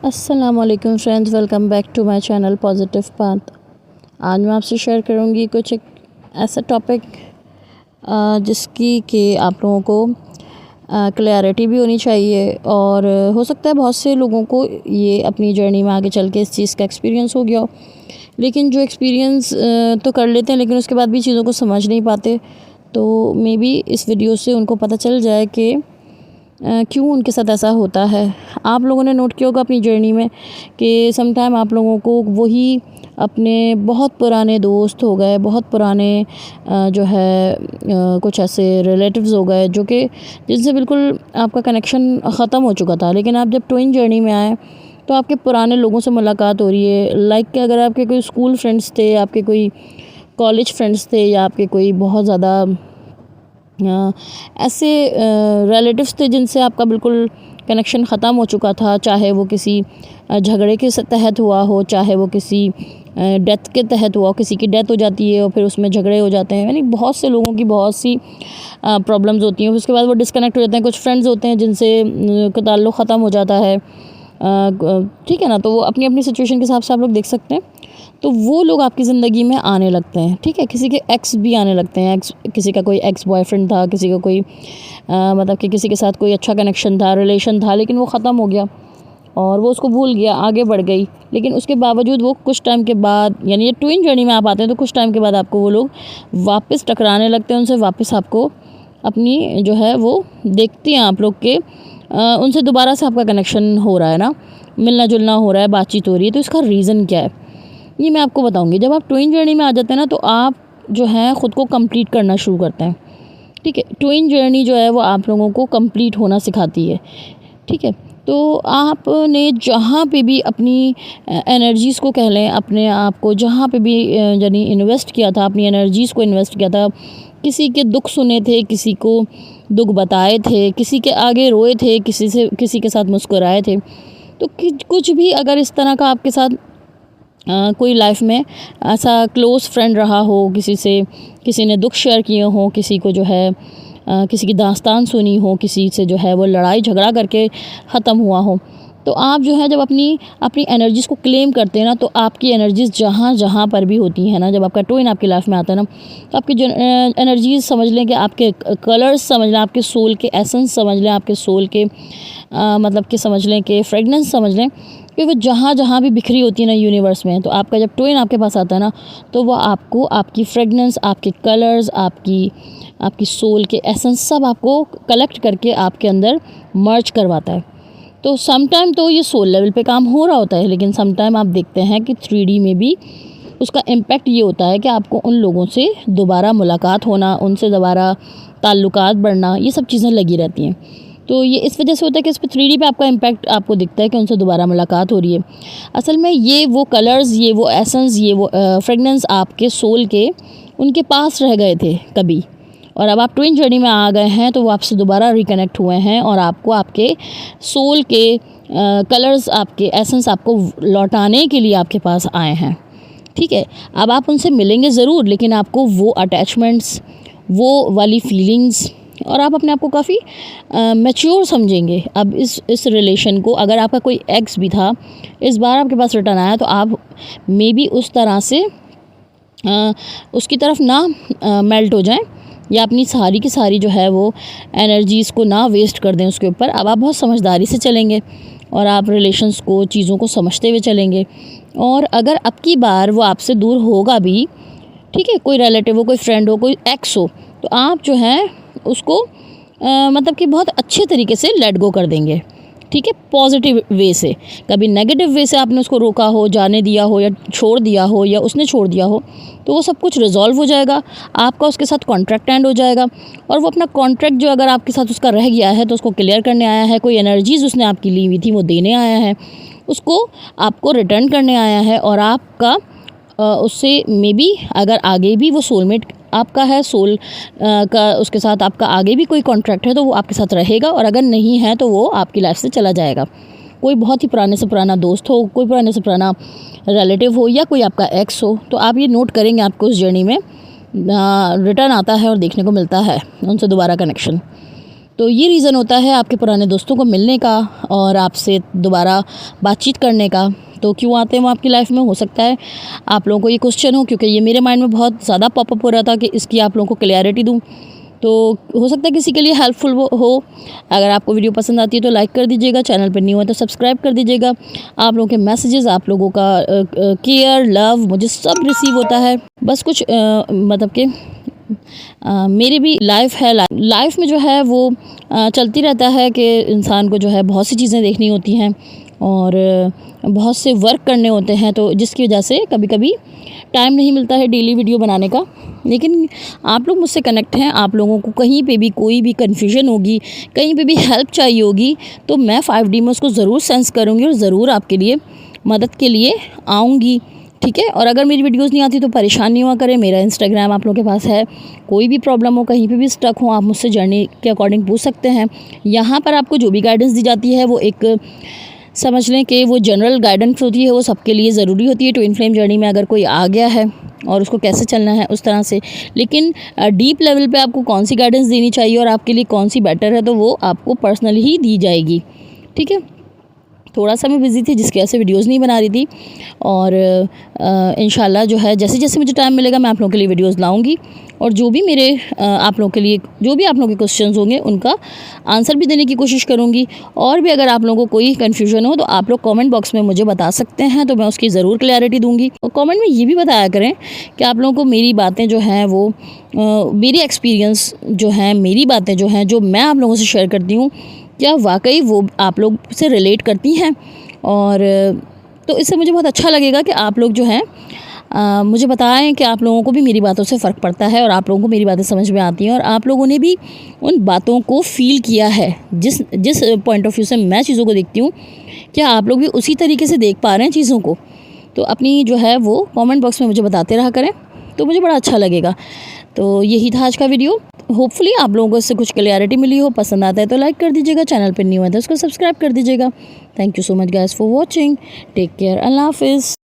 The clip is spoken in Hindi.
अस्सलामुअलैकुम friends, welcome back to my channel positive path. आज मैं आपसे शेयर करूंगी कुछ एक ऐसा टॉपिक जिसकी कि आप लोगों को क्लैरिटी भी होनी चाहिए और हो सकता है बहुत से लोगों को ये अपनी जर्नी में आगे चल के इस चीज़ का एक्सपीरियंस हो गया हो, लेकिन जो एक्सपीरियंस तो कर लेते हैं लेकिन उसके बाद भी चीज़ों को समझ नहीं पाते। तो मे बी इस वीडियो से उनको पता चल जाए कि क्यों उनके साथ ऐसा होता है। आप लोगों ने नोट किया होगा अपनी जर्नी में कि सम टाइम आप लोगों को वही अपने बहुत पुराने दोस्त हो गए, बहुत पुराने जो है कुछ ऐसे रिलेटिव्स हो गए जो कि जिनसे बिल्कुल आपका कनेक्शन ख़त्म हो चुका था, लेकिन आप जब ट्विन जर्नी में आए तो आपके पुराने लोगों से मुलाकात हो रही है। लाइक कि अगर आपके कोई स्कूल फ्रेंड्स थे, आपके कोई कॉलेज फ्रेंड्स थे या आपके कोई बहुत ज़्यादा ऐसे रिलेटिव्स थे जिनसे आपका बिल्कुल कनेक्शन ख़त्म हो चुका था, चाहे वो किसी झगड़े के तहत हुआ हो, चाहे वो किसी डेथ के तहत हुआ हो। किसी की डेथ हो जाती है और फिर उसमें झगड़े हो जाते हैं, यानी बहुत से लोगों की बहुत सी प्रॉब्लम्स होती हैं। उसके बाद वो डिस्कनेक्ट हो जाते हैं। कुछ फ्रेंड्स होते हैं जिनसे का ताल्लुक़ ख़त्म हो जाता है, ठीक है ना। तो वो अपनी अपनी सिचुएशन के हिसाब से आप लोग देख सकते हैं। तो वो लोग आपकी ज़िंदगी में आने लगते हैं, ठीक है। किसी के एक्स भी आने लगते हैं। किसी का कोई एक्स बॉयफ्रेंड था, किसी का कोई मतलब कि किसी के साथ कोई अच्छा कनेक्शन था, रिलेशन था, लेकिन वो ख़त्म हो गया और वो उसको भूल गया, आगे बढ़ गई। लेकिन उसके बावजूद वो कुछ टाइम के बाद, यानी ये ट्विन जर्नी में आप आते हैं तो कुछ टाइम के बाद आपको वो लोग वापस टकराने लगते हैं। उनसे वापस आपको अपनी जो है वो देखती हैं आप लोग के उनसे दोबारा से आपका कनेक्शन हो रहा है ना, मिलना जुलना हो रहा है, बातचीत हो रही है। तो इसका रीज़न क्या है ये मैं आपको बताऊंगी। जब आप ट्विन जर्नी में आ जाते हैं ना तो आप जो है ख़ुद को कंप्लीट करना शुरू करते हैं, ठीक है। ट्विन जर्नी जो है वो आप लोगों को कंप्लीट होना सिखाती है, ठीक है। तो आपने जहाँ पे भी अपनी एनर्जीज़ को कह लें, अपने आप को जहाँ पे भी यानी इन्वेस्ट किया था, अपनी एनर्जीज़ को इन्वेस्ट किया था, किसी के दुख सुने थे, किसी को दुख बताए थे, किसी के आगे रोए थे, किसी के साथ मुस्कुराए थे। तो कुछ भी अगर इस तरह का आपके साथ कोई लाइफ में ऐसा क्लोज़ फ्रेंड रहा हो, किसी ने दुख शेयर किए हो, किसी को जो है किसी की दास्तान सुनी हो, किसी से जो है वो लड़ाई झगड़ा करके ख़त्म हुआ हो, तो आप जो है जब अपनी एनर्जीज़ को क्लेम करते हैं ना, तो आपकी एनर्जीज़ जहाँ जहाँ पर भी होती हैं ना, जब आपका ट्विन आपकी लाइफ में आता है ना, तो आपकी जो एनर्जीज़ समझ लें कि आपके कलर्स समझ लें, आपके सोल के एसेंस समझ लें, आपके सोल के मतलब कि समझ लें कि फ्रेगनेंस समझ लें कि वो जहाँ जहाँ भी बिखरी होती है ना यूनिवर्स में, तो आपका जब ट्विन आपके पास आता है ना, तो वो आपको आपकी फ्रेगनेंस, आपके कलर्स, आपकी सोल के एसेंस सब आपको कलेक्ट करके आपके अंदर मर्ज करवाता है। तो सम टाइम तो ये सोल लेवल पे काम हो रहा होता है, लेकिन सम टाइम आप देखते हैं कि 3D में भी उसका इम्पैक्ट ये होता है कि आपको उन लोगों से दोबारा मुलाकात होना, उनसे दोबारा ताल्लुकात बढ़ना, ये सब चीज़ें लगी रहती हैं। तो ये इस वजह से होता है कि इस पर 3D पे आपका इम्पैक्ट आपको दिखता है कि उनसे दोबारा मुलाकात हो रही है। असल में ये वो कलर्स, ये वो एसेंस, ये वो फ्रेगनेंस आपके सोल के उनके पास रह गए थे कभी, और अब आप ट्विन जर्नी में आ गए हैं तो वो आपसे दोबारा रिकनेक्ट हुए हैं और आपको आपके सोल के कलर्स, आपके एसेंस आपको लौटाने के लिए आपके पास आए हैं, ठीक है। अब आप उनसे मिलेंगे ज़रूर, लेकिन आपको वो अटैचमेंट्स, वो वाली फीलिंग्स, और आप अपने आप को काफ़ी मैच्योर समझेंगे। अब इस रिलेशन को, अगर आपका कोई एक्स भी था, इस बार आपके पास रिटर्न आया, तो आप मे बी उस तरह से उसकी तरफ ना मेल्ट हो जाएं, या अपनी सारी की सारी जो है वो एनर्जीज़ को ना वेस्ट कर दें उसके ऊपर। अब आप बहुत समझदारी से चलेंगे और आप रिलेशंस को, चीज़ों को समझते हुए चलेंगे। और अगर अब की बार वो आपसे दूर होगा भी, ठीक है, कोई रिलेटिव हो, कोई फ्रेंड हो, कोई एक्स हो, तो आप जो है उसको मतलब कि बहुत अच्छे तरीके से लेट गो कर देंगे, ठीक है, पॉजिटिव वे से। कभी नेगेटिव वे से आपने उसको रोका हो, जाने दिया हो, या छोड़ दिया हो, या उसने छोड़ दिया हो, तो वो सब कुछ रिजॉल्व हो जाएगा। आपका उसके साथ कॉन्ट्रैक्ट एंड हो जाएगा, और वो अपना कॉन्ट्रैक्ट जो अगर आपके साथ उसका रह गया है तो उसको क्लियर करने आया है। कोई एनर्जीज़ उसने आपकी ली हुई थी वो देने आया है, उसको आपको रिटर्न करने आया है। और आपका उससे मे बी अगर आगे भी वो सोलमेट आपका है, सोल का उसके साथ आपका आगे भी कोई कॉन्ट्रैक्ट है, तो वो आपके साथ रहेगा, और अगर नहीं है तो वो आपकी लाइफ से चला जाएगा। कोई बहुत ही पुराने से पुराना दोस्त हो, कोई पुराने से पुराना रिलेटिव हो, या कोई आपका एक्स हो, तो आप ये नोट करेंगे आपको उस जर्नी में रिटर्न आता है और देखने को मिलता है उनसे दोबारा कनेक्शन। तो ये रीज़न होता है आपके पुराने दोस्तों को मिलने का और आपसे दोबारा बातचीत करने का। तो क्यों आते हैं वो आपकी लाइफ में, हो सकता है आप लोगों को ये क्वेश्चन हो, क्योंकि ये मेरे माइंड में बहुत ज़्यादा पॉपअप हो रहा था कि इसकी आप लोगों को क्लैरिटी दूँ। तो हो सकता है किसी के लिए हेल्पफुल हो। अगर आपको वीडियो पसंद आती है तो लाइक कर दीजिएगा, चैनल पर न्यू है तो सब्सक्राइब कर दीजिएगा। आप लोगों के मैसेजेस, आप लोगों का केयर, लव मुझे सब रिसीव होता है। बस कुछ मतलब कि मेरी भी लाइफ है, लाइफ में जो है वो चलती रहता है कि इंसान को जो है बहुत सी चीज़ें देखनी होती हैं और बहुत से वर्क करने होते हैं, तो जिसकी वजह से कभी कभी टाइम नहीं मिलता है डेली वीडियो बनाने का। लेकिन आप लोग मुझसे कनेक्ट हैं, आप लोगों को कहीं पे भी कोई भी कन्फ्यूजन होगी, कहीं पे भी हेल्प चाहिए होगी, तो मैं 5D में उसको ज़रूर सेंस करूँगी और ज़रूर आपके लिए मदद के लिए आऊँगी, ठीक है। और अगर मेरी वीडियोस नहीं आती तो परेशान नहीं हुआ करें, मेरा इंस्टाग्राम आप लोगों के पास है। कोई भी प्रॉब्लम हो, कहीं पे भी स्टक हो, आप मुझसे जर्नी के अकॉर्डिंग पूछ सकते हैं। यहाँ पर आपको जो भी गाइडेंस दी जाती है वो एक समझ लें कि वो जनरल गाइडेंस होती है, वो सबके लिए ज़रूरी होती है। ट्विन फ्लेम जर्नी में अगर कोई आ गया है और उसको कैसे चलना है उस तरह से, लेकिन डीप लेवल पे आपको कौन सी गाइडेंस देनी चाहिए और आपके लिए कौन सी बेटर है, तो वो आपको पर्सनली ही दी जाएगी, ठीक है। थोड़ा सा मैं बिज़ी थी जिसकी वजह से वीडियोज़ नहीं बना रही थी, और इंशाल्लाह जो है जैसे जैसे मुझे टाइम मिलेगा मैं आप लोगों के लिए वीडियोज़ लाऊंगी, और जो भी मेरे आप लोगों के लिए जो भी आप लोगों के क्वेश्चंस होंगे उनका आंसर भी देने की कोशिश करूंगी। और भी अगर आप लोगों को कोई कन्फ्यूजन हो तो आप लोग कमेंट बॉक्स में मुझे बता सकते हैं, तो मैं उसकी ज़रूर क्लैरिटी दूंगी। और कमेंट में ये भी बताया करें कि आप लोगों को मेरी बातें जो हैं वो मेरी एक्सपीरियंस जो हैं, मेरी बातें जो हैं जो मैं आप लोगों से शेयर करती हूँ, क्या वाकई वो आप लोग से रिलेट करती हैं। और तो इससे मुझे बहुत अच्छा लगेगा कि आप लोग जो हैं मुझे बताएं कि आप लोगों को भी मेरी बातों से फ़र्क पड़ता है और आप लोगों को मेरी बातें समझ में आती हैं और आप लोगों ने भी उन बातों को फ़ील किया है। जिस पॉइंट ऑफ व्यू से मैं चीज़ों को देखती हूँ, क्या आप लोग भी उसी तरीके से देख पा रहे हैं चीज़ों को? तो अपनी जो है वो कमेंट बॉक्स में मुझे बताते रहा करें, तो मुझे बड़ा अच्छा लगेगा। तो यही था आज का वीडियो। होपफुली आप लोगों को इससे कुछ क्लैरिटी मिली हो। पसंद आता है तो लाइक कर दीजिएगा, चैनल पर न्यू है तो उसको सब्सक्राइब कर दीजिएगा। Thank you so much guys for watching. Take care, अल्लाह हाफिज़।